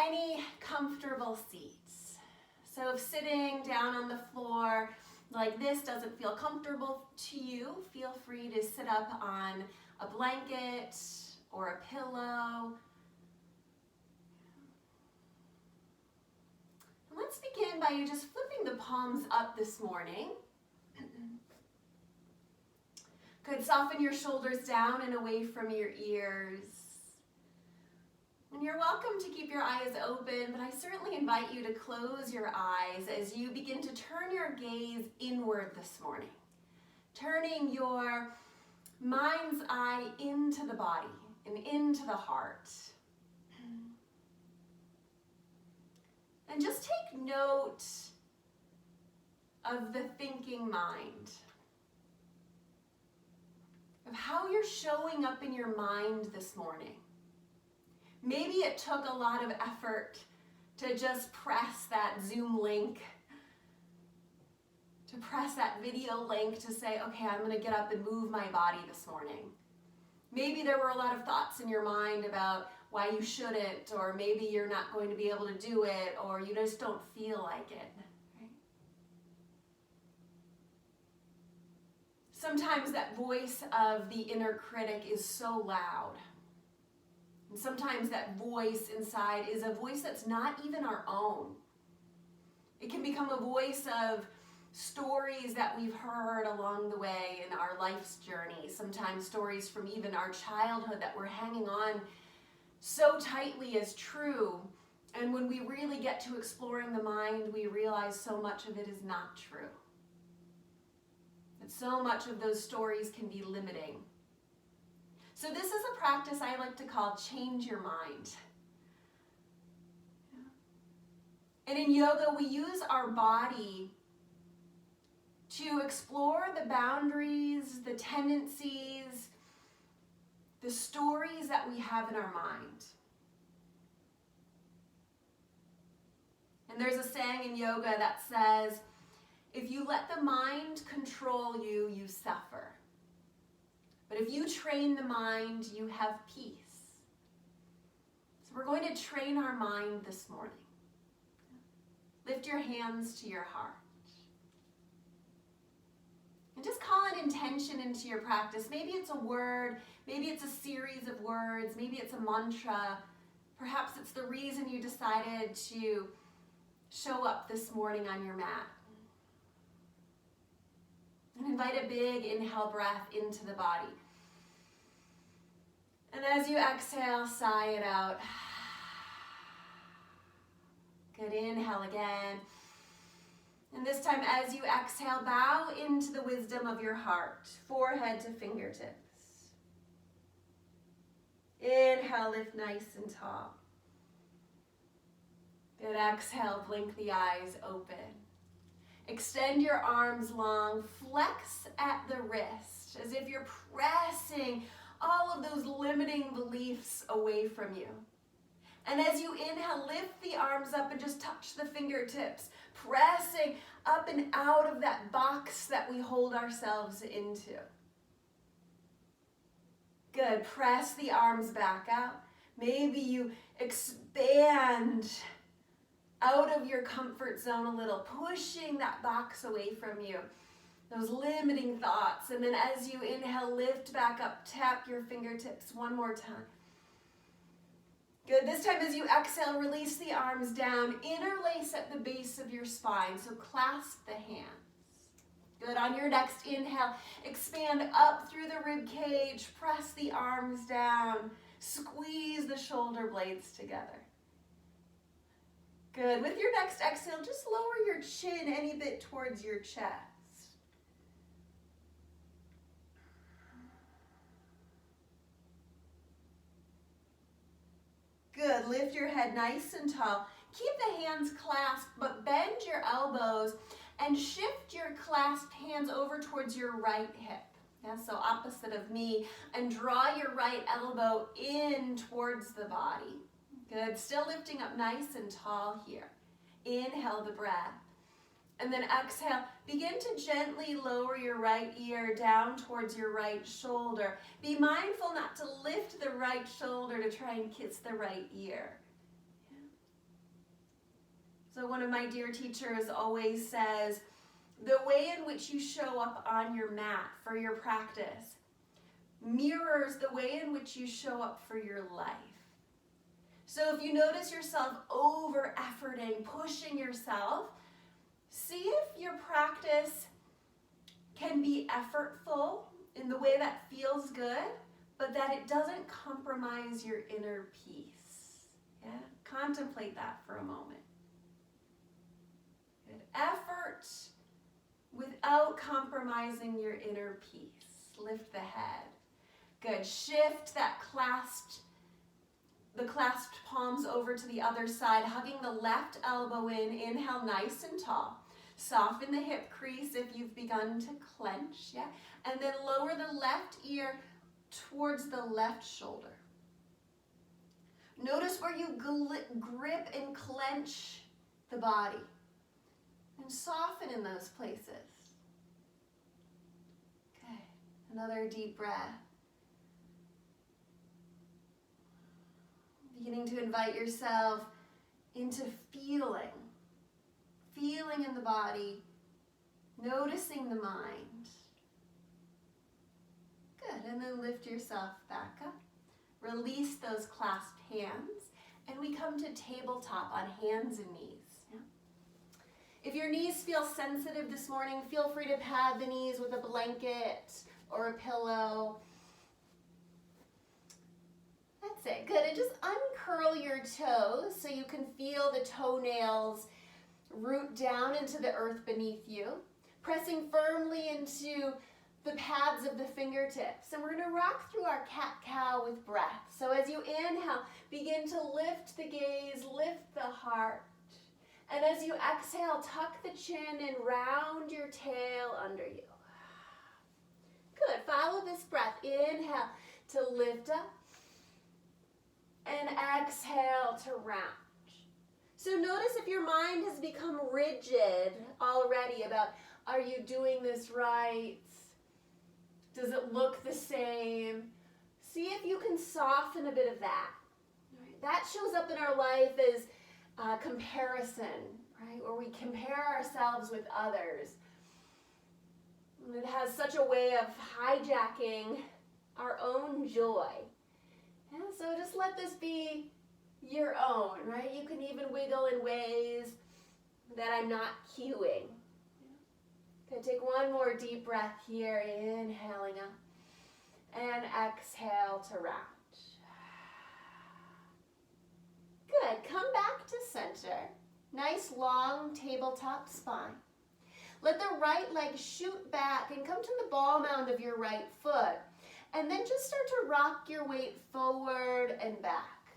any comfortable seats. So if sitting down on the floor like this doesn't feel comfortable to you, feel free to sit up on a blanket or a pillow. And let's begin by you just flipping the palms up this morning. Good, soften your shoulders down and away from your ears. And you're welcome to keep your eyes open, but I certainly invite you to close your eyes as you begin to turn your gaze inward this morning. Turning your mind's eye into the body and into the heart. And just take note of the thinking mind. Of how you're showing up in your mind this morning. Maybe it took a lot of effort to just press that Zoom link, to press that video link to say, okay, I'm going to get up and move my body this morning. Maybe there were a lot of thoughts in your mind about why you shouldn't, or maybe you're not going to be able to do it, or you just don't feel like it. Right? Sometimes that voice of the inner critic is so loud. And sometimes that voice inside is a voice that's not even our own. It can become a voice of stories that we've heard along the way in our life's journey. Sometimes stories from even our childhood that we're hanging on so tightly as true. And when we really get to exploring the mind, we realize so much of it is not true. That so much of those stories can be limiting. So this is a practice I like to call change your mind. And in yoga, we use our body to explore the boundaries, the tendencies, the stories that we have in our mind. And there's a saying in yoga that says, if you let the mind control you, you suffer. But if you train the mind, you have peace. So we're going to train our mind this morning. Lift your hands to your heart. And just call an intention into your practice. Maybe it's a word, maybe it's a series of words, maybe it's a mantra. Perhaps it's the reason you decided to show up this morning on your mat. And invite a big inhale breath into the body. And as you exhale, sigh it out. Good, inhale again. And this time as you exhale, bow into the wisdom of your heart, forehead to fingertips. Inhale, lift nice and tall. Good, exhale, blink the eyes open. Extend your arms long, flex at the wrist, as if you're pressing all of those limiting beliefs away from you. And as you inhale, lift the arms up and just touch the fingertips, pressing up and out of that box that we hold ourselves into. Good, press the arms back out. Maybe you expand out of your comfort zone a little, pushing that box away from you, those limiting thoughts. And then as you inhale, lift back up, tap your fingertips one more time. Good, this time as you exhale, release the arms down, interlace at the base of your spine, so clasp the hands. Good, on your next inhale, expand up through the rib cage, press the arms down, squeeze the shoulder blades together. Good. With your next exhale, just lower your chin any bit towards your chest. Good. Lift your head nice and tall. Keep the hands clasped, but bend your elbows and shift your clasped hands over towards your right hip. Yeah, so opposite of me. And draw your right elbow in towards the body. Good, still lifting up nice and tall here. Inhale the breath. And then exhale, begin to gently lower your right ear down towards your right shoulder. Be mindful not to lift the right shoulder to try and kiss the right ear. So one of my dear teachers always says, the way in which you show up on your mat for your practice mirrors the way in which you show up for your life. So if you notice yourself over-efforting, pushing yourself, see if your practice can be effortful in the way that feels good, but that it doesn't compromise your inner peace. Yeah? Contemplate that for a moment. Good. Effort without compromising your inner peace. Lift the head. Good. Shift that the clasped palms over to the other side, hugging the left elbow in. Inhale nice and tall. Soften the hip crease if you've begun to clench. Yeah? And then lower the left ear towards the left shoulder. Notice where you grip and clench the body. And soften in those places. Okay, another deep breath. Beginning to invite yourself into feeling in the body, noticing the mind. Good, and then lift yourself back up. Release those clasped hands, and we come to tabletop on hands and knees. Yeah? If your knees feel sensitive this morning, feel free to pad the knees with a blanket or a pillow. That's it, good, and just uncurl your toes so you can feel the toenails root down into the earth beneath you, pressing firmly into the pads of the fingertips. And we're going to rock through our cat-cow with breath. So as you inhale, begin to lift the gaze, lift the heart. And as you exhale, tuck the chin and round your tail under you. Good, follow this breath. Inhale to lift up and exhale to round. So notice if your mind has become rigid already about, are you doing this right? Does it look the same? See if you can soften a bit of that. Right? That shows up in our life as comparison, right? Where we compare ourselves with others. And it has such a way of hijacking our own joy. And so just let this be your own, right? You can even wiggle in ways that I'm not cueing. Okay, take one more deep breath here, inhaling up, and exhale to round. Good, come back to center. Nice long tabletop spine. Let the right leg shoot back and come to the ball mound of your right foot. And then just start to rock your weight forward and back.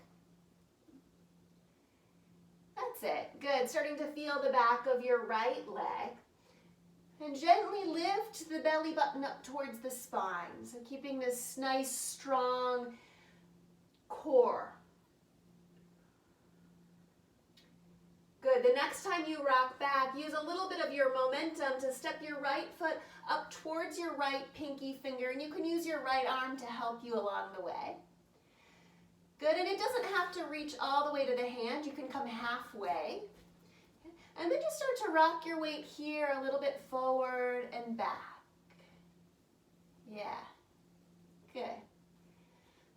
That's it. Good. Starting to feel the back of your right leg. And gently lift the belly button up towards the spine. So keeping this nice, strong core. Good. The next time you rock back, use a little bit of your momentum to step your right foot up towards your right pinky finger. And you can use your right arm to help you along the way. Good, and it doesn't have to reach all the way to the hand. You can come halfway. And then just start to rock your weight here a little bit forward and back. Yeah, good.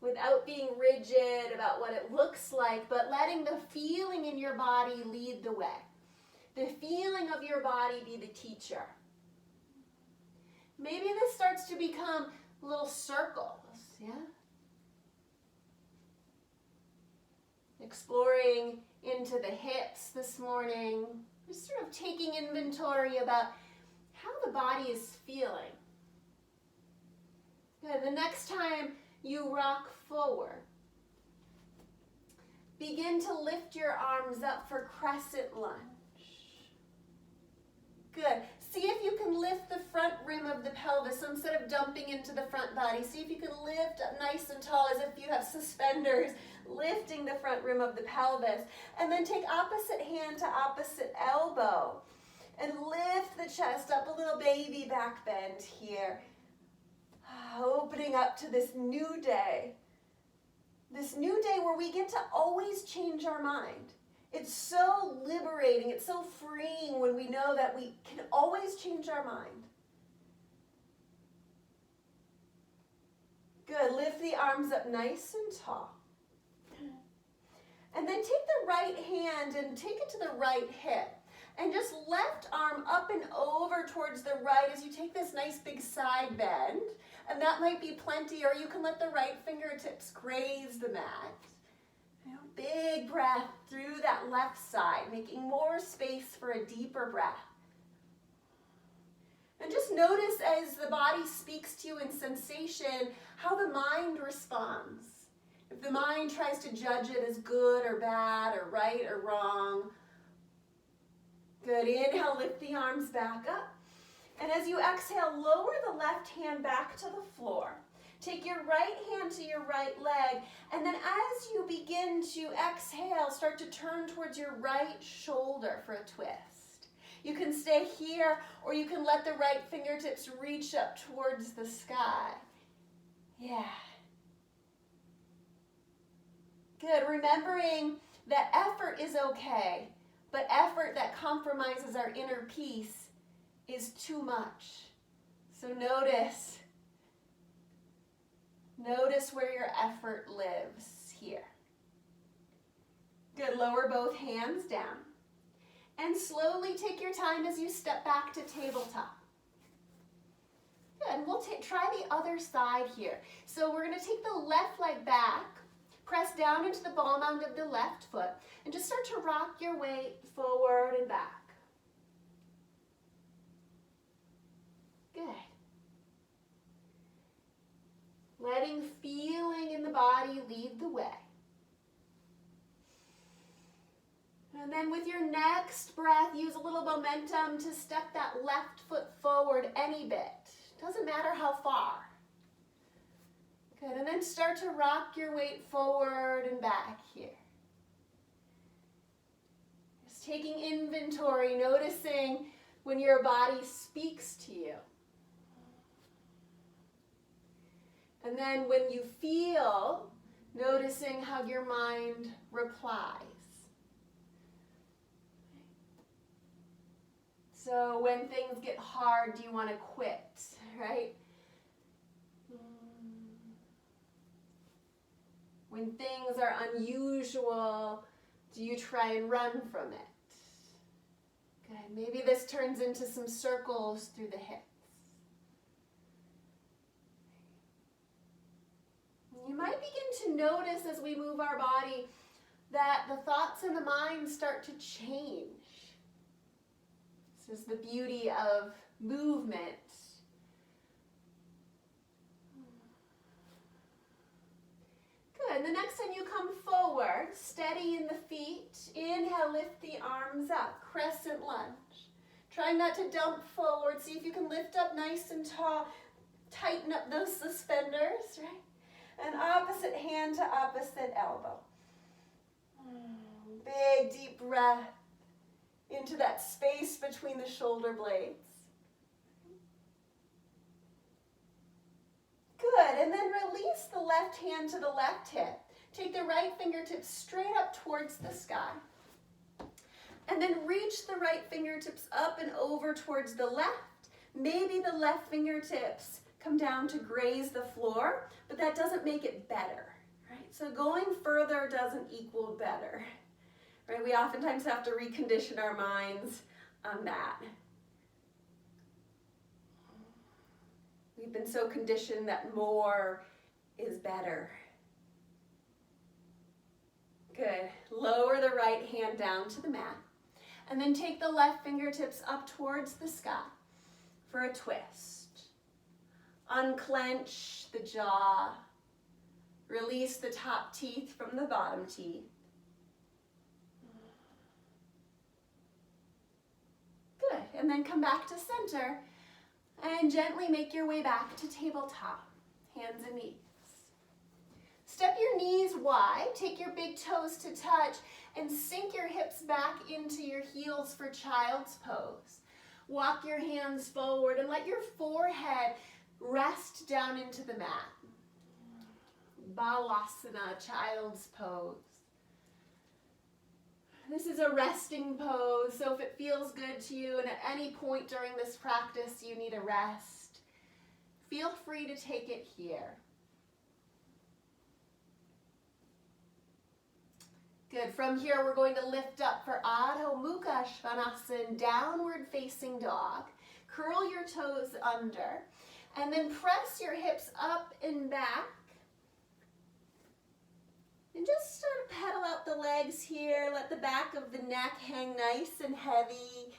Without being rigid about what it looks like, but letting the feeling in your body lead the way. The feeling of your body be the teacher. Maybe this starts to become little circles, yeah? Exploring into the hips this morning, just sort of taking inventory about how the body is feeling. Good. The next time you rock forward, begin to lift your arms up for Crescent Lunge. Good. See if you can lift the front rim of the pelvis. So instead of dumping into the front body, see if you can lift up nice and tall as if you have suspenders, lifting the front rim of the pelvis. And then take opposite hand to opposite elbow. And lift the chest up, a little baby back bend here. Opening up to this new day. This new day where we get to always change our mind. It's so liberating, it's so freeing when we know that we can always change our mind. Good, lift the arms up nice and tall. And then take the right hand and take it to the right hip. And just left arm up and over towards the right as you take this nice big side bend. And that might be plenty, or you can let the right fingertips graze the mat. Big breath through that left side, making more space for a deeper breath. And just notice as the body speaks to you in sensation, how the mind responds. If the mind tries to judge it as good or bad or right or wrong. Good, inhale, lift the arms back up. And as you exhale, lower the left hand back to the floor. Take your right hand to your right leg, and then as you begin to exhale, start to turn towards your right shoulder for a twist. You can stay here, or you can let the right fingertips reach up towards the sky. Yeah. Good, remembering that effort is okay, but effort that compromises our inner peace is too much. So notice where your effort lives here. Good, lower both hands down. And slowly take your time as you step back to tabletop. Good, and we'll try the other side here. So we're going to take the left leg back, press down into the ball mound of the left foot, and just start to rock your weight forward and back. Good. Letting feeling in the body lead the way. And then with your next breath, use a little momentum to step that left foot forward any bit. Doesn't matter how far. Good, and then start to rock your weight forward and back here. Just taking inventory, noticing when your body speaks to you. And then when you feel, noticing how your mind replies. So when things get hard, do you want to quit, right? When things are unusual, do you try and run from it? Good. Maybe this turns into some circles through the hips. You might begin to notice as we move our body that the thoughts and the mind start to change. This is the beauty of movement. Good, and the next time you come forward, steady in the feet. Inhale, lift the arms up, crescent lunge. Try not to dump forward. See if you can lift up nice and tall. Tighten up those suspenders, right? And opposite hand to opposite elbow. Big deep breath into that space between the shoulder blades. Good, and then release the left hand to the left hip. Take the right fingertips straight up towards the sky. And then reach the right fingertips up and over towards the left. Maybe the left fingertips come down to graze the floor, but that doesn't make it better, right? So going further doesn't equal better, right? We oftentimes have to recondition our minds on that. We've been so conditioned that more is better. Good. Lower the right hand down to the mat, and then take the left fingertips up towards the sky for a twist. Unclench the jaw. Release the top teeth from the bottom teeth. Good, and then come back to center and gently make your way back to tabletop, hands and knees. Step your knees wide, take your big toes to touch, and sink your hips back into your heels for child's pose. Walk your hands forward and let your forehead rest down into the mat. Balasana, child's pose. This is a resting pose, so if it feels good to you and at any point during this practice you need a rest, feel free to take it here. Good. From here, we're going to lift up for Adho Mukha Svanasana, downward facing dog. Curl your toes under, and then press your hips up and back. And just sort of pedal out the legs here. Let the back of the neck hang nice and heavy.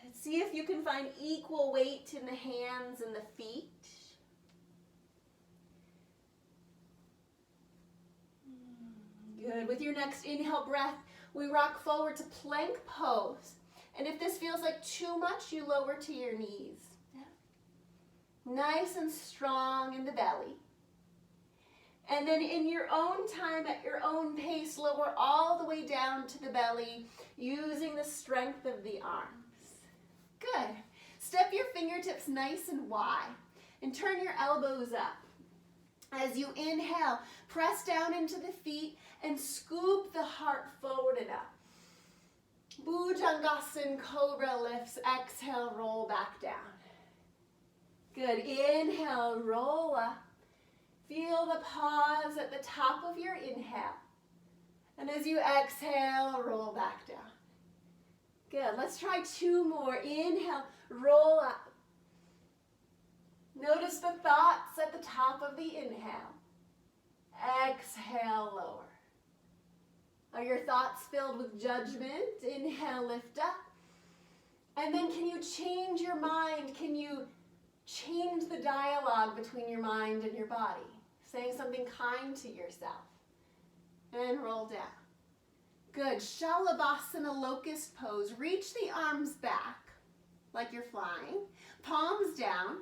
And see if you can find equal weight in the hands and the feet. Good. With your next inhale breath, we rock forward to plank pose. And if this feels like too much, you lower to your knees. Nice and strong in the belly. And then in your own time, at your own pace, lower all the way down to the belly, using the strength of the arms. Good. Step your fingertips nice and wide and turn your elbows up. As you inhale, press down into the feet and scoop the heart forward and up. Bhujangasana, cobra lifts. Exhale, roll back down. Good. Inhale, roll up. Feel the pause at the top of your inhale. And as you exhale, roll back down. Good. Let's try two more. Inhale, roll up. Notice the thoughts at the top of the inhale. Exhale, lower. Are your thoughts filled with judgment? Inhale, lift up. And then can you change your mind? Can you change the dialogue between your mind and your body? Saying something kind to yourself. And roll down. Good. Shavasana, locust pose. Reach the arms back like you're flying. Palms down.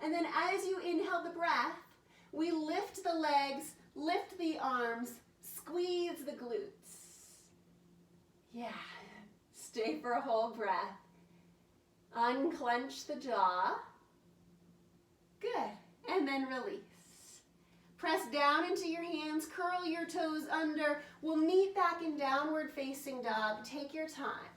And then as you inhale the breath, we lift the legs, lift the arms, squeeze the glutes. Yeah. Stay for a whole breath. Unclench the jaw. Good. And then release. Press down into your hands, curl your toes under. We'll meet back in downward facing dog. Take your time.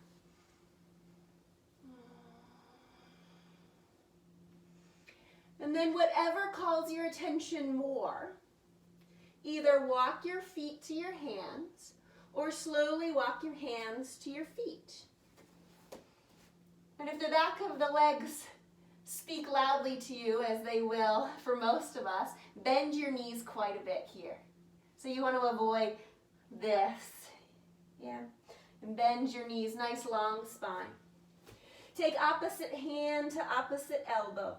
And then whatever calls your attention more, either walk your feet to your hands or slowly walk your hands to your feet. And if the back of the legs speak loudly to you, as they will for most of us, bend your knees quite a bit here. So you want to avoid this. Yeah. And bend your knees, nice long spine. Take opposite hand to opposite elbow.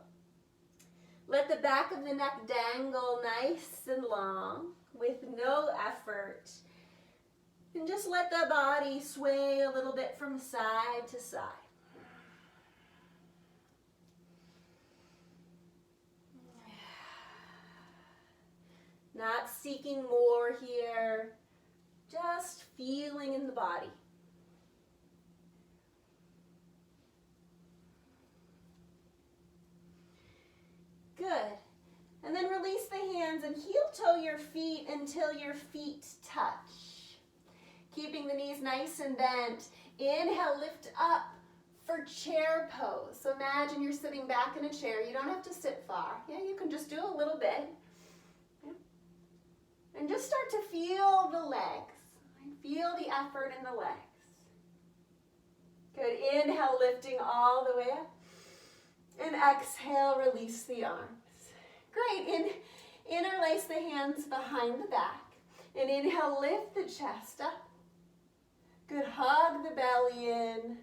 Let the back of the neck dangle nice and long with no effort. And just let the body sway a little bit from side to side. Not seeking more here, just feeling in the body. Good. And then release the hands and heel toe your feet until your feet touch. Keeping the knees nice and bent. Inhale, lift up for chair pose. So imagine you're sitting back in a chair. You don't have to sit far. Yeah, you can just do a little bit. And just start to feel the legs. Feel the effort in the legs. Good. Inhale, lifting all the way up. And exhale, release the arms. Great. Interlace the hands behind the back. And inhale, lift the chest up. Good. Hug the belly in.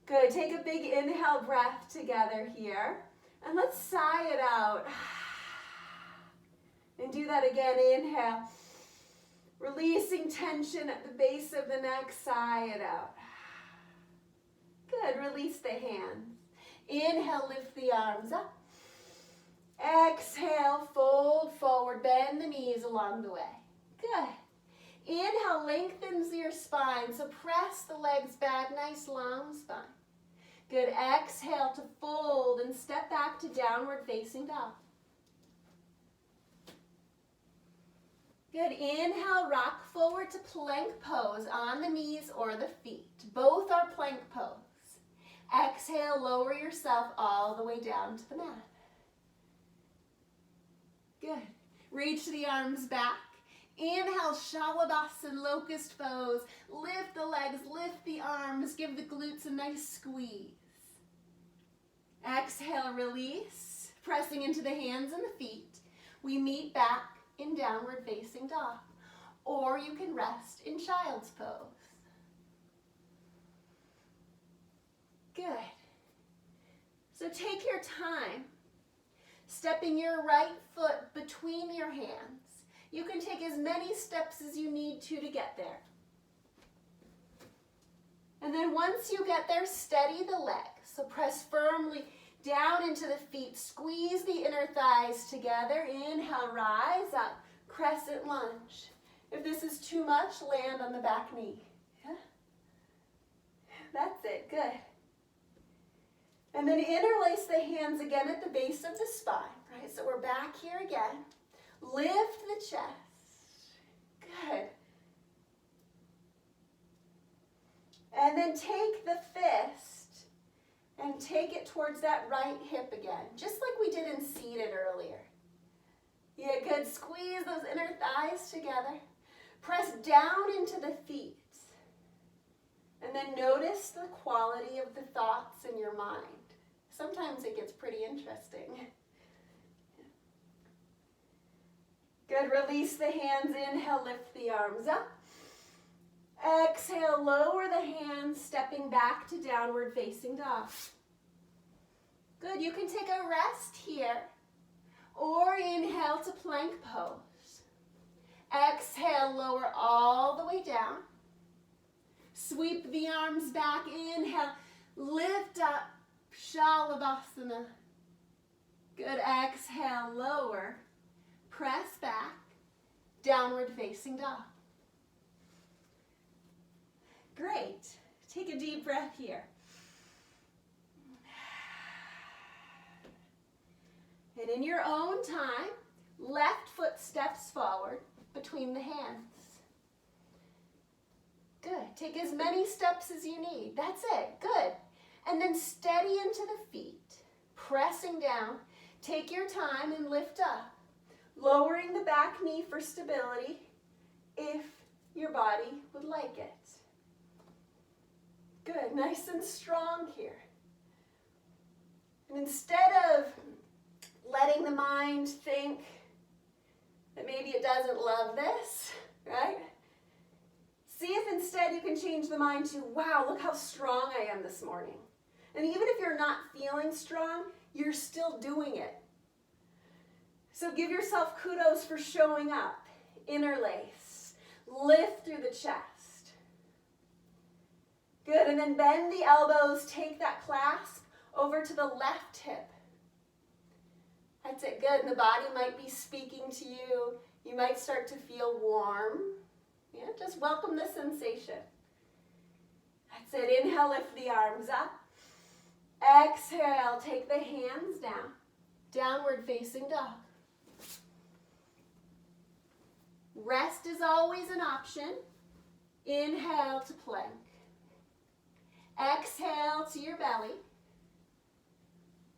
Good. Take a big inhale breath together here. And let's sigh it out. And do that again. Inhale. Releasing tension at the base of the neck. Sigh it out. Good. Release the hands. Inhale, lift the arms up. Exhale, fold forward. Bend the knees along the way. Good. Inhale, lengthens your spine. So press the legs back. Nice long spine. Good. Exhale to fold and step back to downward facing dog. Good. Inhale, rock forward to plank pose on the knees or the feet. Both are plank pose. Exhale, lower yourself all the way down to the mat. Good. Reach the arms back. Inhale, Shavasana, locust pose. Lift the legs, lift the arms, give the glutes a nice squeeze. Exhale, release, pressing into the hands and the feet. We meet back in downward facing dog, or you can rest in child's pose. Good. So take your time, stepping your right foot between your hands. You can take as many steps as you need to get there. And then once you get there, steady the legs. So press firmly down into the feet. Squeeze the inner thighs together. Inhale, rise up. Crescent lunge. If this is too much, land on the back knee. Yeah? That's it. Good. And then interlace the hands again at the base of the spine. Right? So we're back here again. Lift the chest. Good. And then take the fist and take it towards that right hip again, just like we did in seated earlier. Yeah, good. Squeeze those inner thighs together. Press down into the feet. And then notice the quality of the thoughts in your mind. Sometimes it gets pretty interesting. Good. Release the hands. Inhale, lift the arms up. Exhale, lower the hands, stepping back to downward facing dog. Good. You can take a rest here, or inhale to plank pose. Exhale, lower all the way down. Sweep the arms back. Inhale, lift up, Shavasana. Good. Exhale, lower. Press back, downward facing dog. Great. Take a deep breath here. And in your own time, left foot steps forward between the hands. Good. Take as many steps as you need. That's it. Good. And then steady into the feet, pressing down. Take your time and lift up. Lowering the back knee for stability if your body would like it. Good, nice and strong here. And instead of letting the mind think that maybe it doesn't love this, right? See if instead you can change the mind to, wow, look how strong I am this morning. And even if you're not feeling strong, you're still doing it. So give yourself kudos for showing up. Interlace. Lift through the chest. Good, and then bend the elbows. Take that clasp over to the left hip. That's it, good. And the body might be speaking to you. You might start to feel warm. Yeah, just welcome the sensation. That's it, inhale, lift the arms up. Exhale, take the hands down. Downward facing dog. Rest is always an option. Inhale to plank. Exhale to your belly.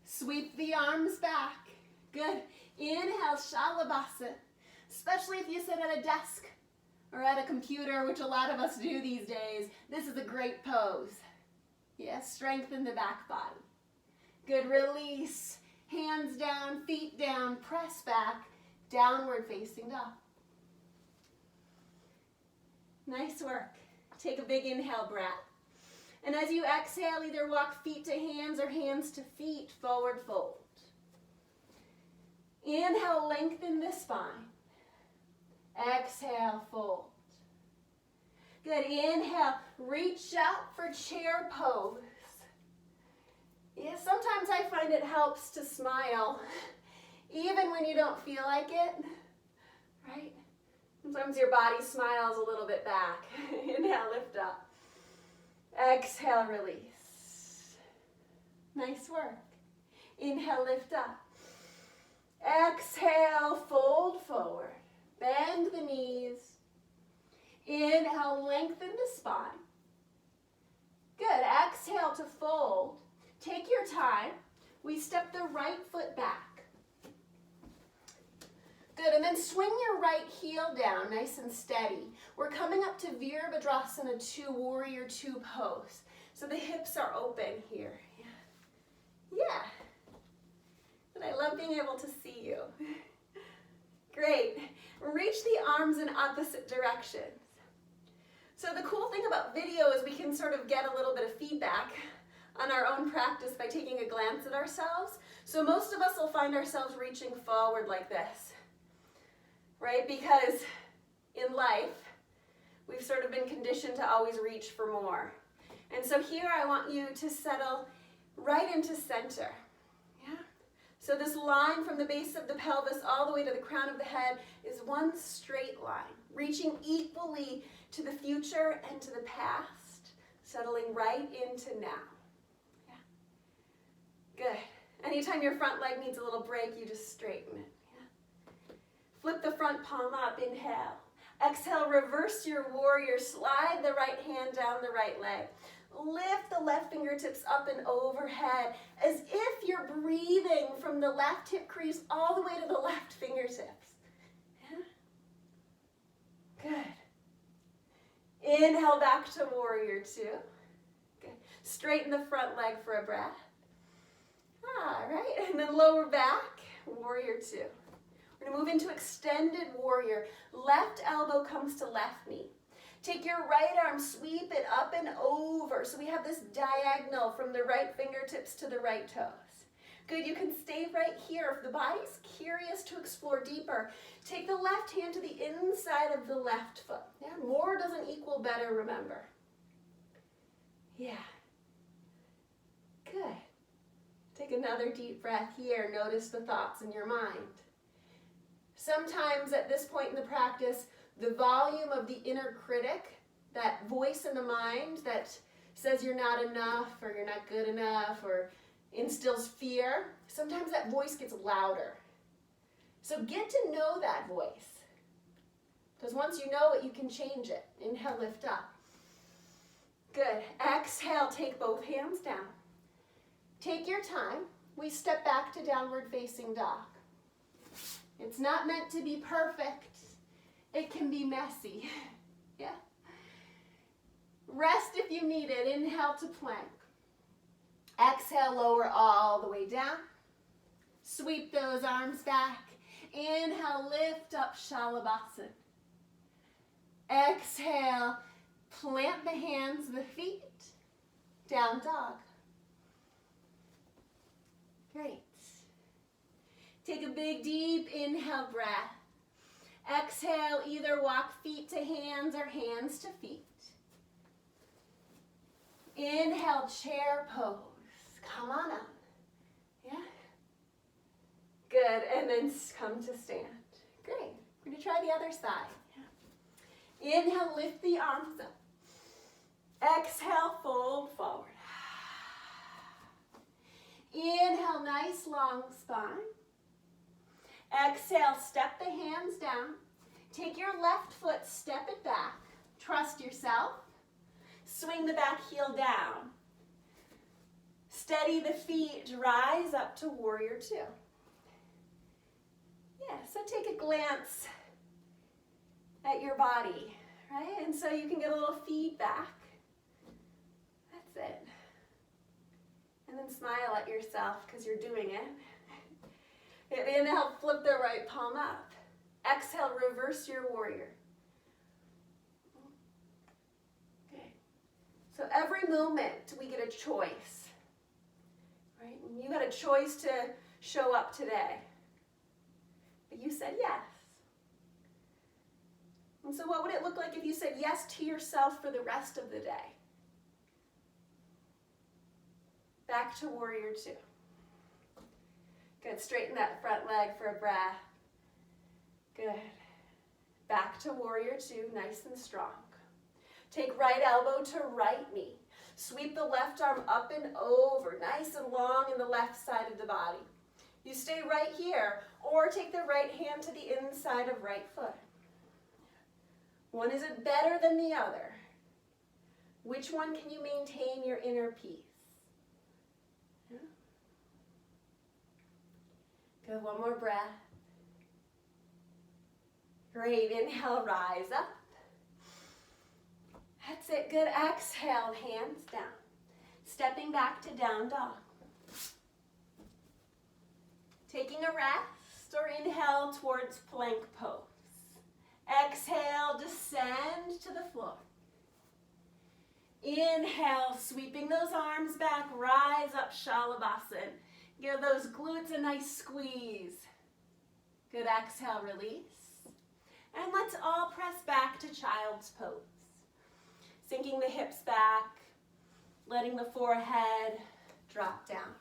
Sweep the arms back. Good. Inhale, Shavasana. Especially if you sit at a desk or at a computer, which a lot of us do these days. This is a great pose. Yes, strengthen the back body. Good. Release. Hands down, feet down, press back, downward facing dog. Nice work. Take a big inhale breath. And as you exhale, either walk feet to hands or hands to feet, forward fold. Inhale, lengthen the spine. Exhale, fold. Good. Inhale, reach out for chair pose. Yeah, sometimes I find it helps to smile, even when you don't feel like it, right? Sometimes your body smiles a little bit back. Inhale, lift up. Exhale, release. Nice work. Inhale, lift up. Exhale, fold forward. Bend the knees. Inhale, lengthen the spine. Good. Exhale to fold. Take your time. We step the right foot back. Good. And then swing your right heel down nice and steady. We're coming up to Virabhadrasana 2, Warrior 2 pose. So the hips are open here. Yeah. And I love being able to see you. Great. Reach the arms in opposite directions. So the cool thing about video is we can sort of get a little bit of feedback on our own practice by taking a glance at ourselves. So most of us will find ourselves reaching forward like this, right? Because in life, we've sort of been conditioned to always reach for more. And so here I want you to settle right into center. Yeah. So this line from the base of the pelvis all the way to the crown of the head is one straight line, reaching equally to the future and to the past, settling right into now. Yeah. Good. Anytime your front leg needs a little break, you just straighten it. Yeah. Flip the front palm up, inhale. Exhale, reverse your warrior, slide the right hand down the right leg. Lift the left fingertips up and overhead as if you're breathing from the left hip crease all the way to the left fingertips. Yeah. Good. Inhale back to warrior 2. Good. Straighten the front leg for a breath. All right, and then lower back, warrior 2. We're going to move into extended warrior. Left elbow comes to left knee. Take your right arm, sweep it up and over. So we have this diagonal from the right fingertips to the right toes. Good, you can stay right here. If the body's curious to explore deeper, take the left hand to the inside of the left foot. Yeah, more doesn't equal better, remember. Yeah. Good. Take another deep breath here. Notice the thoughts in your mind. Sometimes at this point in the practice, the volume of the inner critic, that voice in the mind that says you're not enough or you're not good enough or instills fear, sometimes that voice gets louder. So get to know that voice. Because once you know it, you can change it. Inhale, lift up. Good. Exhale, take both hands down. Take your time. We step back to downward facing dog. It's not meant to be perfect. It can be messy. Yeah. Rest if you need it. Inhale to plank. Exhale, lower all the way down. Sweep those arms back. Inhale, lift up, Shavasana. Exhale, plant the hands, the feet, down dog. Great. Take a big, deep inhale breath. Exhale, either walk feet to hands or hands to feet. Inhale, chair pose. Come on up. Yeah. Good, and then come to stand. Great. We're going to try the other side. Yeah. Inhale, lift the arms up. Exhale, fold forward. Inhale, nice long spine. Exhale, step the hands down. Take your left foot, step it back. Trust yourself. Swing the back heel down. Steady the feet, rise up to warrior 2. Yeah, so take a glance at your body, right? And so you can get a little feedback. That's it. And then smile at yourself because you're doing it. Inhale, flip the right palm up. Exhale, reverse your warrior. Okay. So every moment we get a choice, right? You had a choice to show up today, but you said yes. And so what would it look like if you said yes to yourself for the rest of the day? Back to warrior 2. Good, straighten that front leg for a breath. Good. Back to warrior 2, nice and strong. Take right elbow to right knee. Sweep the left arm up and over, nice and long in the left side of the body. You stay right here, or take the right hand to the inside of right foot. One isn't better than the other. Which one can you maintain your inner peace? Yeah. Good, one more breath. Great, inhale, rise up. That's it, good, exhale, hands down. Stepping back to down dog. Taking a rest or inhale towards plank pose. Exhale, descend to the floor. Inhale, sweeping those arms back, rise up, Shavasana. Give those glutes a nice squeeze. Good, exhale, release. And let's all press back to child's pose. Sinking the hips back, letting the forehead drop down.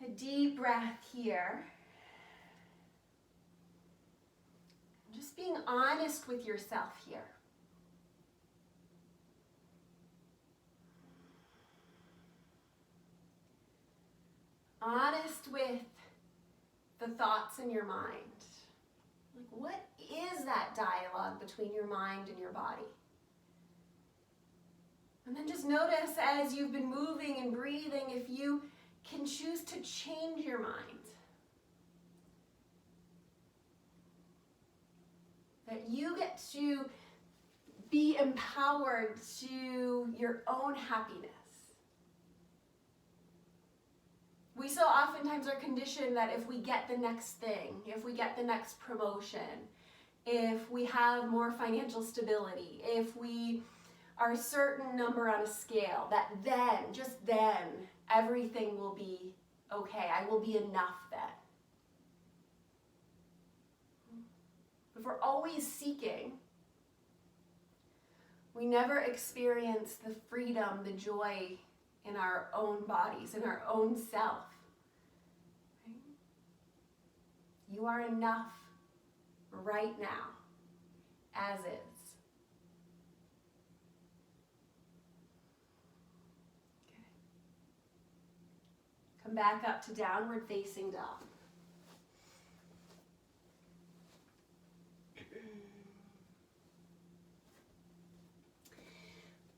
A deep breath here. Just being honest with yourself here. Honest with the thoughts in your mind. Like, what is that dialogue between your mind and your body? And then just notice as you've been moving and breathing, if you can choose to change your mind. That you get to be empowered to your own happiness. We so oftentimes are conditioned that if we get the next thing, if we get the next promotion, if we have more financial stability, if we are a certain number on a scale, that then, just then, everything will be okay. I will be enough then. If we're always seeking, we never experience the freedom, the joy in our own bodies, in our own self. Right? You are enough right now, as is. Okay. Come back up to downward facing dog.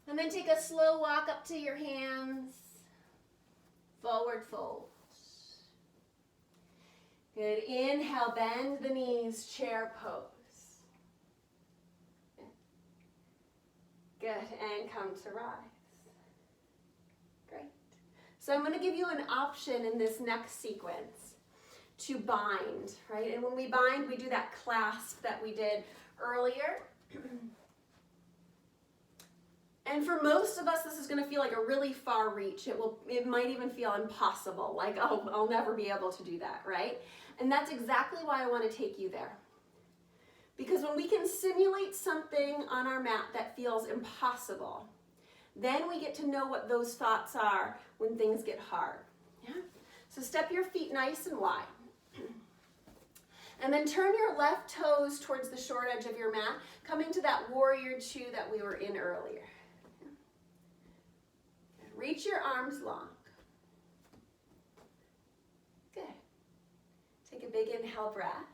And then take a slow walk up to your hands. Forward fold. Good. Inhale, bend the knees, chair pose. Good. And come to rise. Great. So I'm going to give you an option in this next sequence to bind, right? And when we bind, we do that clasp that we did earlier. And for most of us, this is going to feel like a really far reach. It might even feel impossible, like, oh, I'll never be able to do that, right? And that's exactly why I want to take you there. Because when we can simulate something on our mat that feels impossible, then we get to know what those thoughts are when things get hard. Yeah? So step your feet nice and wide. And then turn your left toes towards the short edge of your mat, coming to that warrior two that we were in earlier. Reach your arms long. Good. Take a big inhale breath.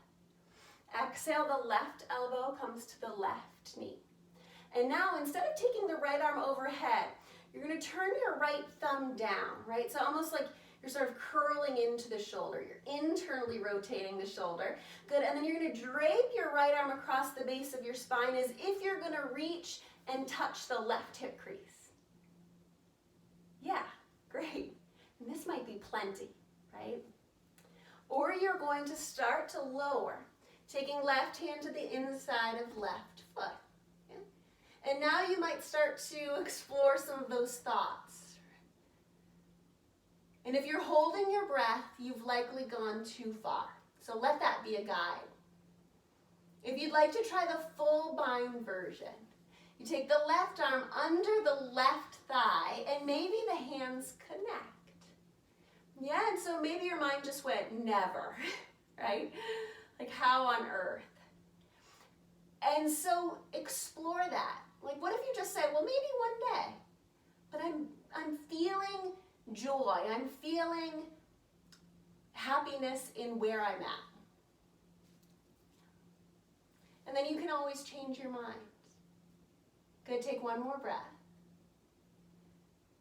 Exhale, the left elbow comes to the left knee. And now instead of taking the right arm overhead, you're going to turn your right thumb down, right? So almost like you're sort of curling into the shoulder. You're internally rotating the shoulder. Good. And then you're going to drape your right arm across the base of your spine as if you're going to reach and touch the left hip crease. Yeah, great. And this might be plenty, right? Or you're going to start to lower, taking left hand to the inside of left foot. Yeah? And now you might start to explore some of those thoughts. And if you're holding your breath, you've likely gone too far. So let that be a guide. If you'd like to try the full bind version, you take the left arm under the left thigh and maybe the hands connect. Yeah, and so maybe your mind just went, never, right? Like, how on earth? And so explore that. Like, what if you just say, well, maybe one day, but I'm feeling joy. I'm feeling happiness in where I'm at. And then you can always change your mind. Good, take one more breath.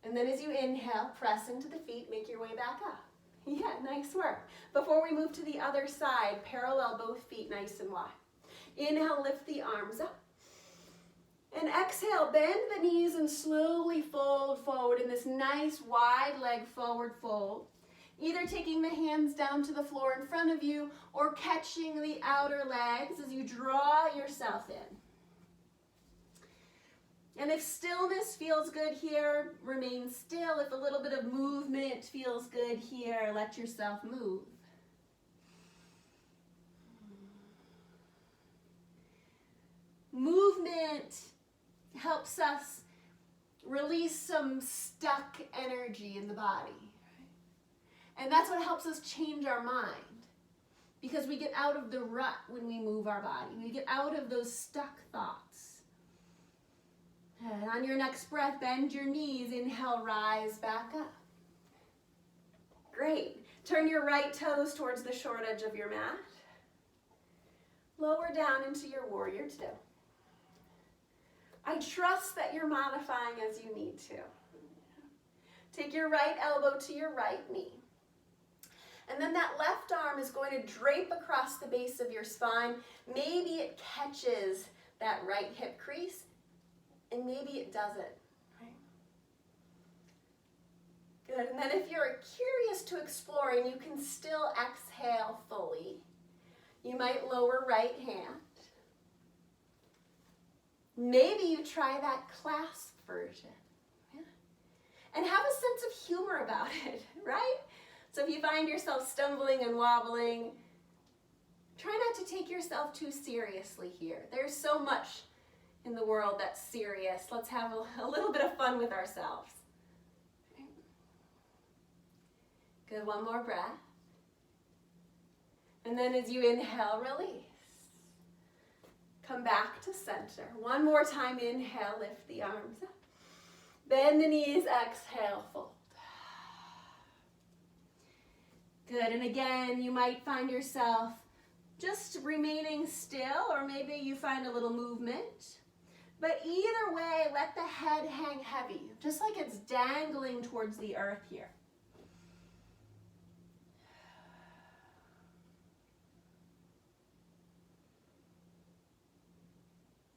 And then as you inhale, press into the feet, make your way back up. Yeah, nice work. Before we move to the other side, parallel both feet nice and wide. Inhale, lift the arms up. And exhale, bend the knees and slowly fold forward in this nice wide leg forward fold. Either taking the hands down to the floor in front of you or catching the outer legs as you draw yourself in. And if stillness feels good here, remain still. If a little bit of movement feels good here, let yourself move. Movement helps us release some stuck energy in the body. And that's what helps us change our mind. Because we get out of the rut when we move our body. We get out of those stuck thoughts. And on your next breath, bend your knees. Inhale, rise back up. Great. Turn your right toes towards the short edge of your mat. Lower down into your warrior two. I trust that you're modifying as you need to. Take your right elbow to your right knee. And then that left arm is going to drape across the base of your spine. Maybe it catches that right hip crease, and maybe it doesn't. Right? Good. And then if you're curious to explore and you can still exhale fully, you might lower right hand. Maybe you try that clasp version. Yeah. And have a sense of humor about it, right? So if you find yourself stumbling and wobbling, try not to take yourself too seriously here. There's so much in the world that's serious. Let's have a little bit of fun with ourselves. Good, one more breath. And then as you inhale, release. Come back to center. One more time, inhale, lift the arms up. Bend the knees, exhale, fold. Good, and again, you might find yourself just remaining still, or maybe you find a little movement. But either way, let the head hang heavy, just like it's dangling towards the earth here.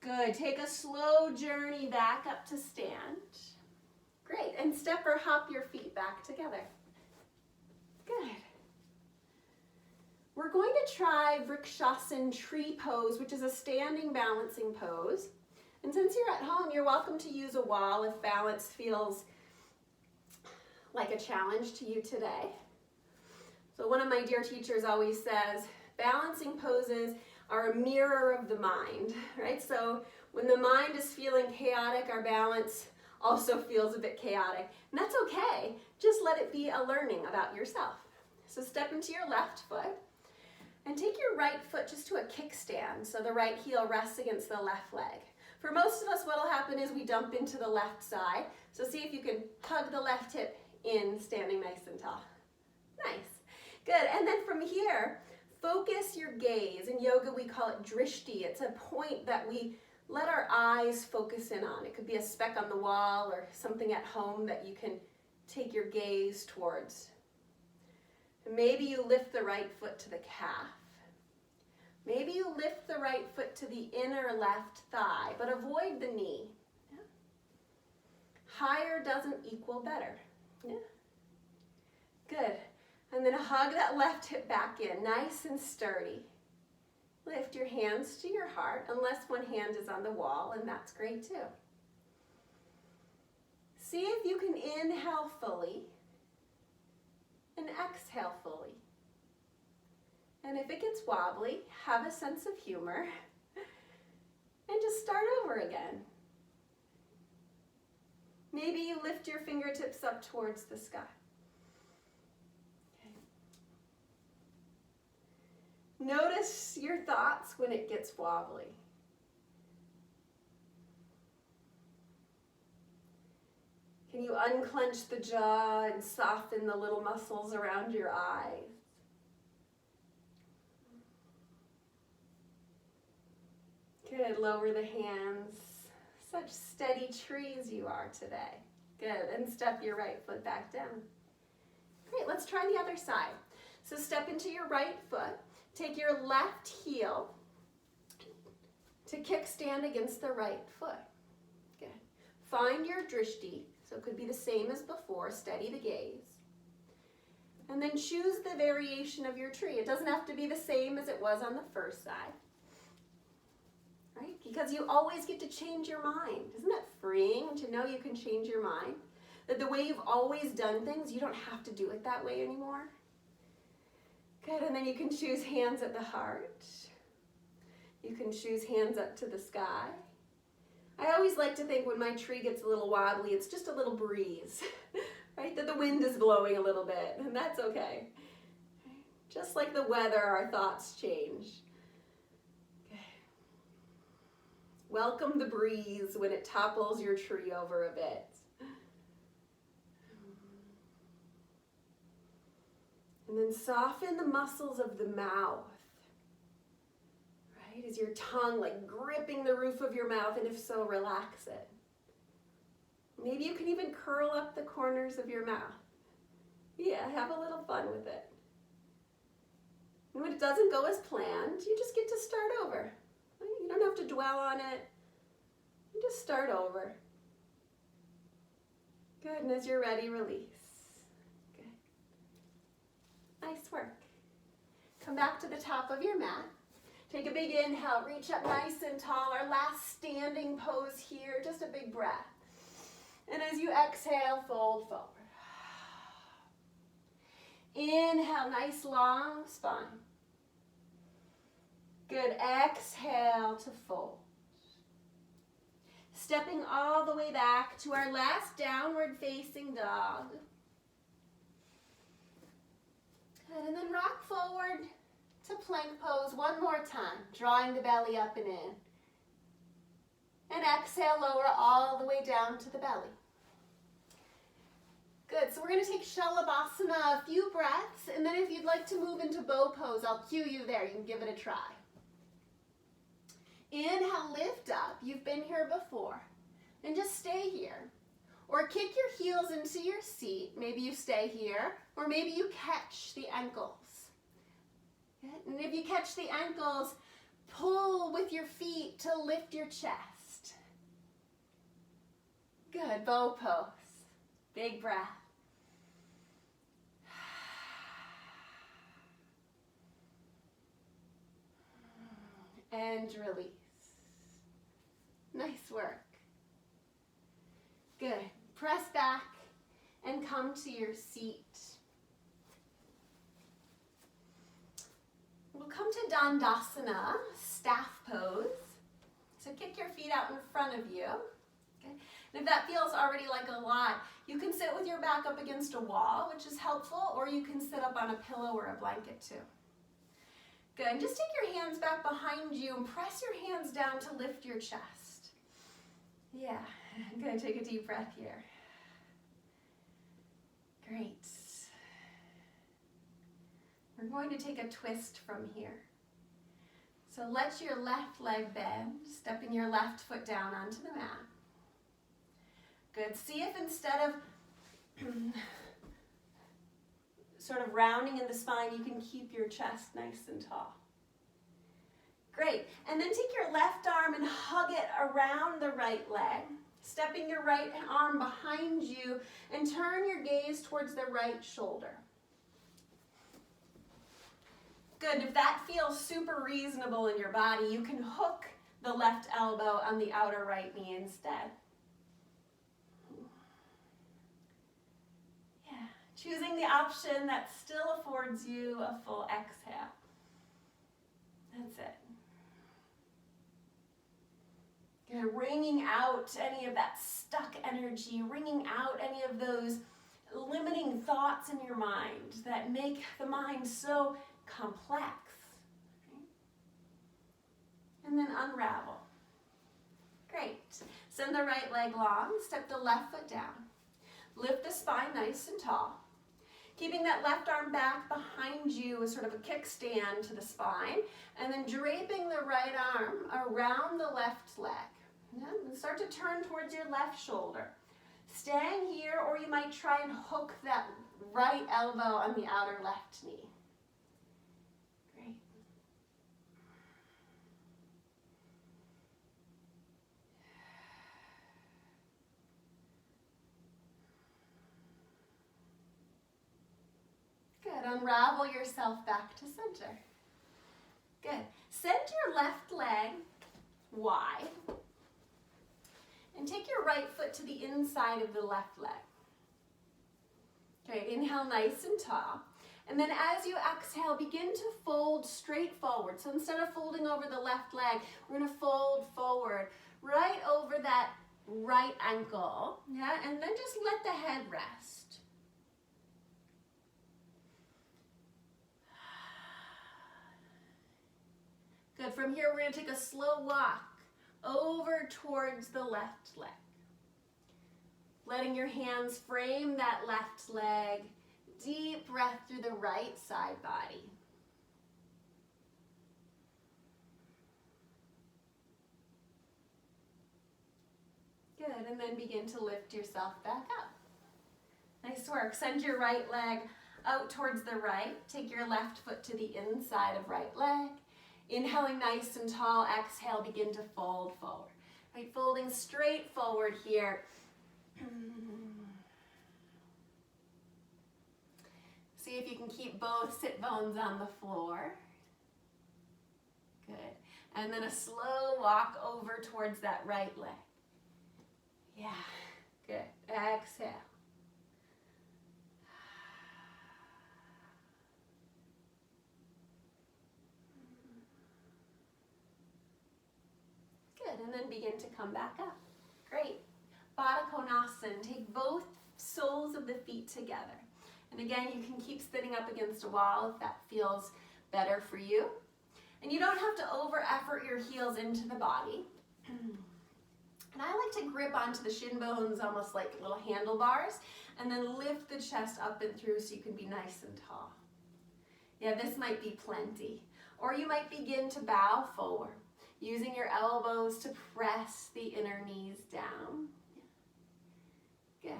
Good, take a slow journey back up to stand. Great, and step or hop your feet back together. Good. We're going to try Vrikshasana tree pose, which is a standing balancing pose. And since you're at home, you're welcome to use a wall if balance feels like a challenge to you today. So one of my dear teachers always says, balancing poses are a mirror of the mind, right? So when the mind is feeling chaotic, our balance also feels a bit chaotic. And that's okay. Just let it be a learning about yourself. So step into your left foot and take your right foot just to a kickstand so the right heel rests against the left leg. For most of us, what will happen is we dump into the left side. So see if you can hug the left hip in, standing nice and tall. Nice. Good. And then from here, focus your gaze. In yoga, we call it drishti. It's a point that we let our eyes focus in on. It could be a speck on the wall or something at home that you can take your gaze towards. And maybe you lift the right foot to the calf. Maybe you lift the right foot to the inner left thigh, but avoid the knee. Yeah. Higher doesn't equal better. Yeah. Good. And then hug that left hip back in, nice and sturdy. Lift your hands to your heart, unless one hand is on the wall, and that's great too. See if you can inhale fully and exhale fully. And if it gets wobbly, have a sense of humor and just start over again. Maybe you lift your fingertips up towards the sky. Notice your thoughts when it gets wobbly. Can you unclench the jaw and soften the little muscles around your eyes? Good, lower the hands. Such steady trees you are today. Good, and step your right foot back down. Great, let's try the other side. So step into your right foot. Take your left heel to kickstand against the right foot. Good. Find your drishti, so it could be the same as before, steady the gaze. And then choose the variation of your tree. It doesn't have to be the same as it was on the first side. Right? Because you always get to change your mind. Isn't that freeing to know you can change your mind? That the way you've always done things, you don't have to do it that way anymore. Good, and then you can choose hands at the heart. You can choose hands up to the sky. I always like to think when my tree gets a little wobbly, it's just a little breeze, right? That the wind is blowing a little bit, and that's okay. Just like the weather, our thoughts change. Okay. Welcome the breeze when it topples your tree over a bit. And then soften the muscles of the mouth. Right? Is your tongue like gripping the roof of your mouth? And if so, relax it. Maybe you can even curl up the corners of your mouth. Yeah, have a little fun with it. And when it doesn't go as planned, you just get to start over. Right? You don't have to dwell on it. You just start over. Good, and as you're ready, release. Nice work. Come back to the top of your mat. Take a big inhale, reach up nice and tall. Our last standing pose here, just a big breath. And as you exhale, fold forward. Inhale, nice long spine. Good, exhale to fold. Stepping all the way back to our last downward facing dog. Good, and then rock forward to plank pose one more time, drawing the belly up and in. And exhale, lower all the way down to the belly. Good, so we're going to take Shavasana a few breaths, and then if you'd like to move into bow pose, I'll cue you there. You can give it a try. Inhale, lift up. You've been here before. And just stay here. Or kick your heels into your seat. Maybe you stay here, or maybe you catch the ankles. And if you catch the ankles, pull with your feet to lift your chest. Good, bow pose. Big breath. And release. Nice work. Good. Press back and come to your seat. We'll come to Dandasana, staff pose. So kick your feet out in front of you. Okay. And if that feels already like a lot, you can sit with your back up against a wall, which is helpful, or you can sit up on a pillow or a blanket too. Good, and just take your hands back behind you and press your hands down to lift your chest. Yeah, good, take a deep breath here. Great. We're going to take a twist from here. So let your left leg bend, stepping your left foot down onto the mat. Good, see if instead of sort of rounding in the spine, you can keep your chest nice and tall. Great, and then take your left arm and hug it around the right leg, stepping your right arm behind you and turn your gaze towards the right shoulder. Good, if that feels super reasonable in your body, you can hook the left elbow on the outer right knee instead. Choosing the option that still affords you a full exhale. That's it. You're wringing out any of that stuck energy, wringing out any of those limiting thoughts in your mind that make the mind so complex. Okay? And then unravel. Great. Send the right leg long, step the left foot down. Lift the spine nice and tall. Keeping that left arm back behind you as sort of a kickstand to the spine, and then draping the right arm around the left leg. And start to turn towards your left shoulder. Staying here, or you might try and hook that right elbow on the outer left knee. Great. Good. Unravel yourself back to center. Good. Send your left leg wide. And take your right foot to the inside of the left leg. Okay, inhale nice and tall. And then as you exhale, begin to fold straight forward. So instead of folding over the left leg, we're going to fold forward right over that right ankle. Yeah, and then just let the head rest. Good. From here, we're going to take a slow walk over towards the left leg. Letting your hands frame that left leg. Deep breath through the right side body. Good, and then begin to lift yourself back up. Nice work. Send your right leg out towards the right. Take your left foot to the inside of right leg. Inhaling nice and tall, exhale, begin to fold forward. Right, folding straight forward here. See if you can keep both sit bones on the floor. Good. And then a slow walk over towards that right leg. Yeah, good. Exhale. Good, and then begin to come back up. Great. Baddha Konasana. Take both soles of the feet together. And again, you can keep sitting up against a wall if that feels better for you. And you don't have to over effort your heels into the body. And I like to grip onto the shin bones almost like little handlebars, and then lift the chest up and through so you can be nice and tall. Yeah, this might be plenty. Or you might begin to bow forward, using your elbows to press the inner knees down. Good.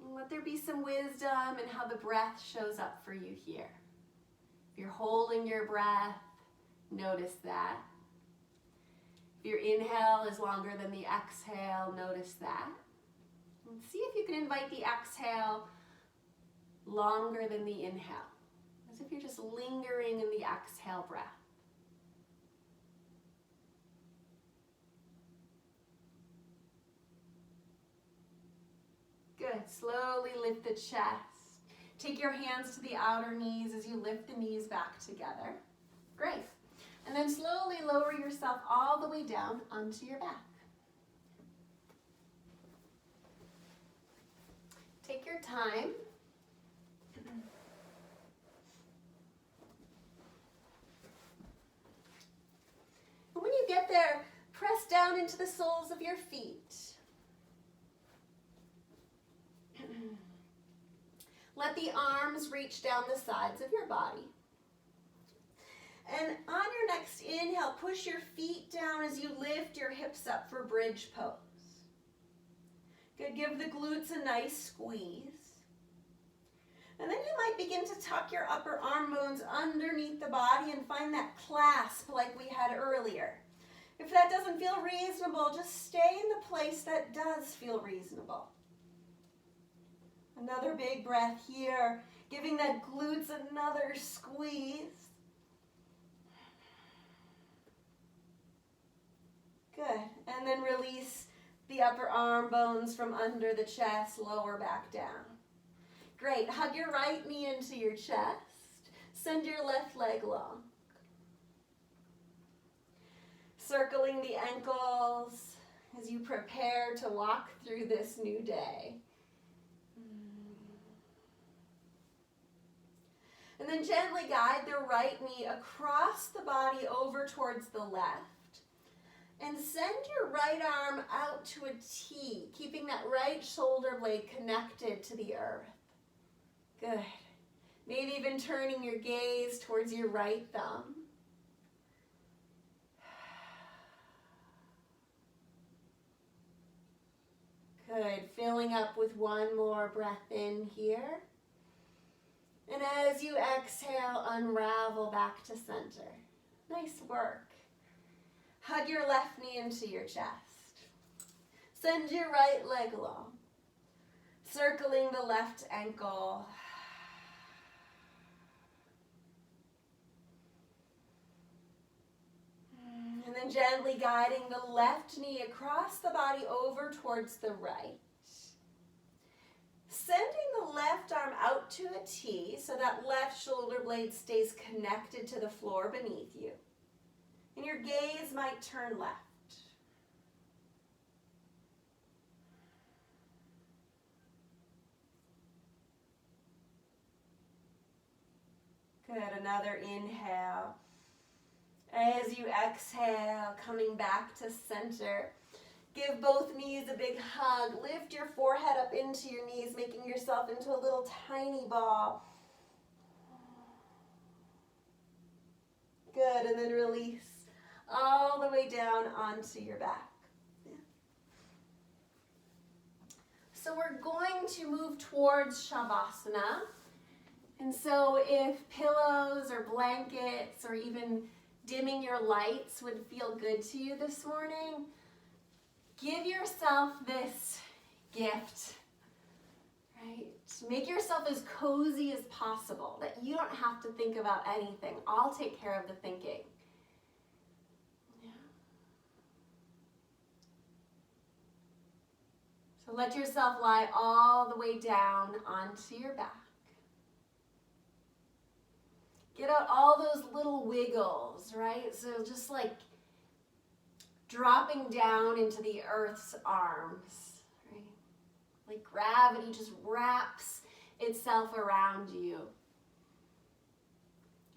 And let there be some wisdom in how the breath shows up for you here. If you're holding your breath, notice that. If your inhale is longer than the exhale, notice that. And see if you can invite the exhale longer than the inhale, as if you're just lingering in the exhale breath. Good. Slowly lift the chest. Take your hands to the outer knees as you lift the knees back together. Great. And then slowly lower yourself all the way down onto your back. Take your time. And when you get there, press down into the soles of your feet. Let the arms reach down the sides of your body. And on your next inhale, push your feet down as you lift your hips up for bridge pose. Good, give the glutes a nice squeeze. And then you might begin to tuck your upper arm bones underneath the body and find that clasp like we had earlier. If that doesn't feel reasonable, just stay in the place that does feel reasonable. Another big breath here, giving that glutes another squeeze. Good, and then release the upper arm bones from under the chest, lower back down. Great, hug your right knee into your chest, send your left leg long. Circling the ankles as you prepare to walk through this new day. And then gently guide the right knee across the body over towards the left. And send your right arm out to a T, keeping that right shoulder blade connected to the earth. Good. Maybe even turning your gaze towards your right thumb. Good. Filling up with one more breath in here. And as you exhale, unravel back to center. Nice work. Hug your left knee into your chest. Send your right leg long. Circling the left ankle. And then gently guiding the left knee across the body over towards the right. Sending the left arm out to a T so that left shoulder blade stays connected to the floor beneath you. And your gaze might turn left. Good, another inhale. As you exhale, coming back to center. Give both knees a big hug. Lift your forehead up into your knees, making yourself into a little tiny ball. Good, and then release all the way down onto your back. So we're going to move towards Shavasana. And so if pillows or blankets or even dimming your lights would feel good to you this morning, give yourself this gift, right? Make yourself as cozy as possible, that you don't have to think about anything. I'll take care of the thinking. Yeah. So let yourself lie all the way down onto your back. Get out all those little wiggles, right? So just like dropping down into the earth's arms, right? Like gravity just wraps itself around you.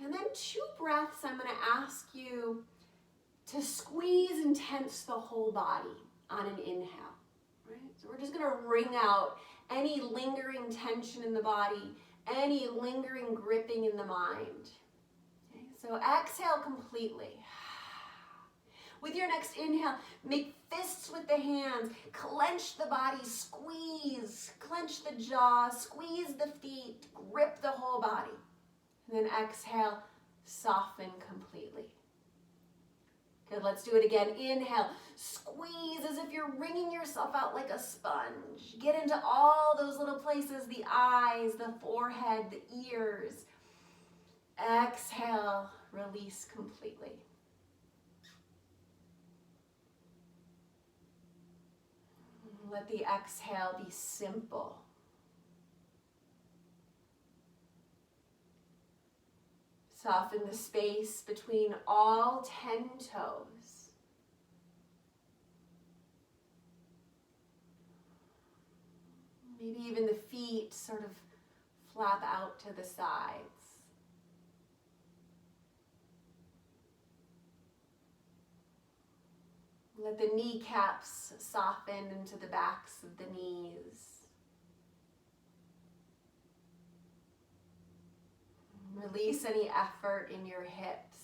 And then 2 breaths, I'm going to ask you to squeeze and tense the whole body on an inhale, right? So we're just going to wring out any lingering tension in the body, any lingering gripping in the mind. Okay? So exhale completely. With your next inhale, make fists with the hands, clench the body, squeeze, clench the jaw, squeeze the feet, grip the whole body. And then exhale, soften completely. Good, let's do it again. Inhale, squeeze as if you're wringing yourself out like a sponge. Get into all those little places, the eyes, the forehead, the ears. Exhale, release completely. Let the exhale be simple. Soften the space between all 10 toes. Maybe even the feet sort of flap out to the sides. Let the kneecaps soften into the backs of the knees. Release any effort in your hips.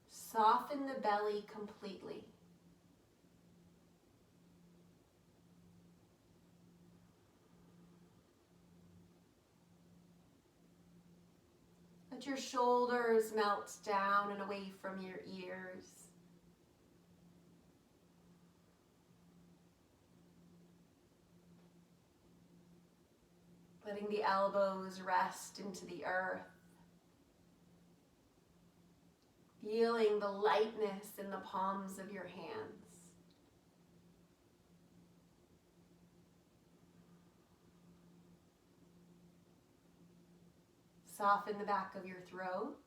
Soften the belly completely. Let your shoulders melt down and away from your ears. Letting the elbows rest into the earth. Feeling the lightness in the palms of your hands. Soften the back of your throat.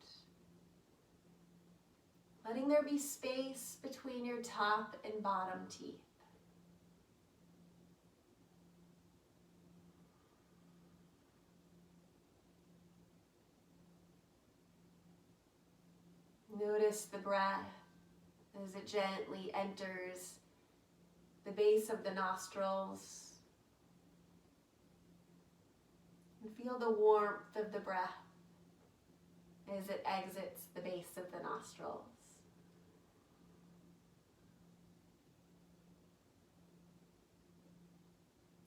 Letting there be space between your top and bottom teeth. Notice the breath as it gently enters the base of the nostrils. And feel the warmth of the breath as it exits the base of the nostrils.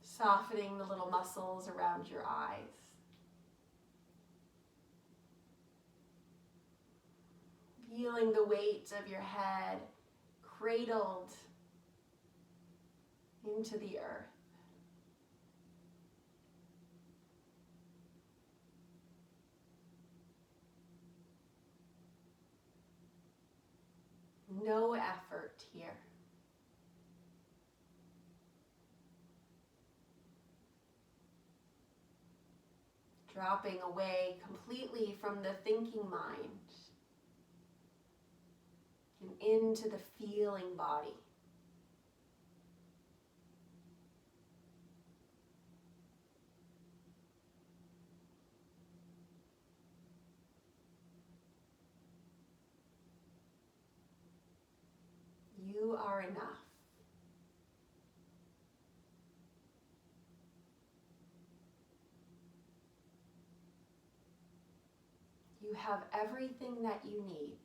Softening the little muscles around your eyes. Feeling the weight of your head cradled into the earth. No effort here. Dropping away completely from the thinking mind and into the feeling body. You are enough. You have everything that you need.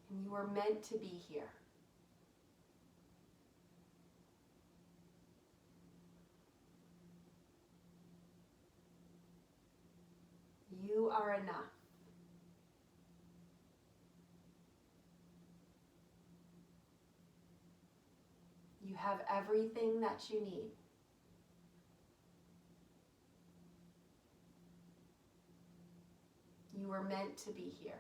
And you are meant to be here. You are enough. You have everything that you need. You were meant to be here.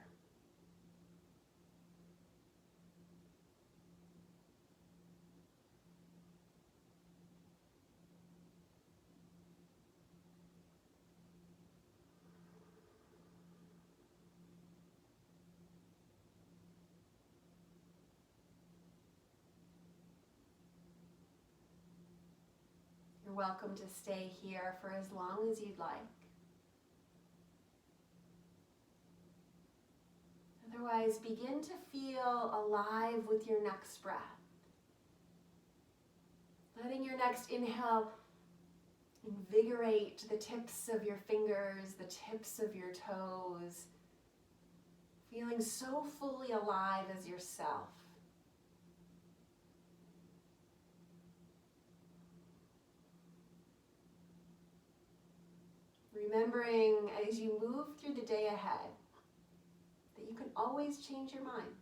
You're welcome to stay here for as long as you'd like. Otherwise, begin to feel alive with your next breath. Letting your next inhale invigorate the tips of your fingers, the tips of your toes. Feeling so fully alive as yourself. Remembering as you move through the day ahead that you can always change your mind.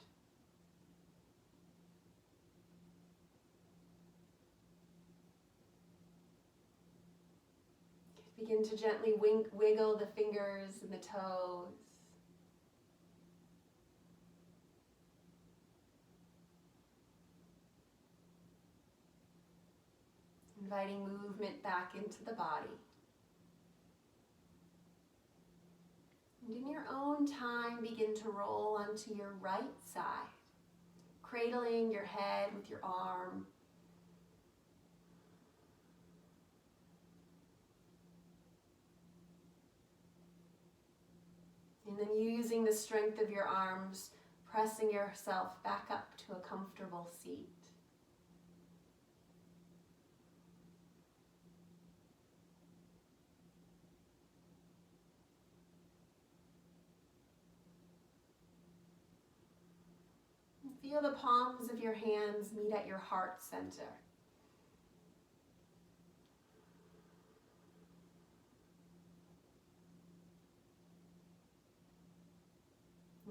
Begin to gently wiggle the fingers and the toes. Inviting movement back into the body. And in your own time, begin to roll onto your right side, cradling your head with your arm. And then using the strength of your arms, pressing yourself back up to a comfortable seat. Feel the palms of your hands meet at your heart center.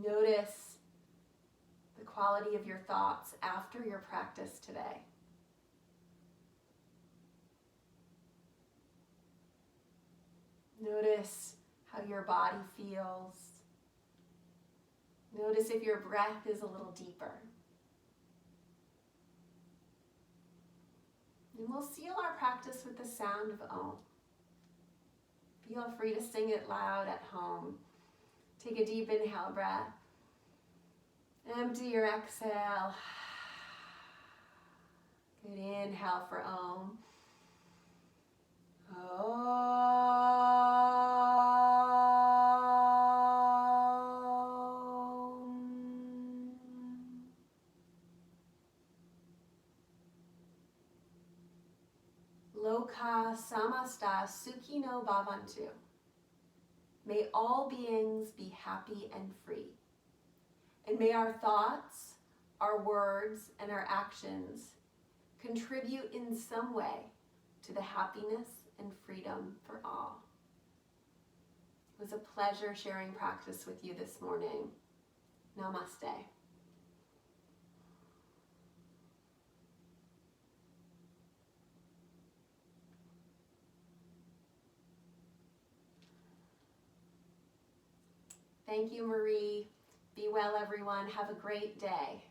Notice the quality of your thoughts after your practice today. Notice how your body feels. Notice if your breath is a little deeper. And we'll seal our practice with the sound of Om. Feel free to sing it loud at home. Take a deep inhale breath. Empty your exhale. Good inhale for Om. Loka samasta sukhino bhavantu. May all beings be happy and free. And may our thoughts, our words, and our actions contribute in some way to the happiness and freedom for all. It was a pleasure sharing practice with you this morning. Namaste. Thank you, Marie. Be well, everyone. Have a great day.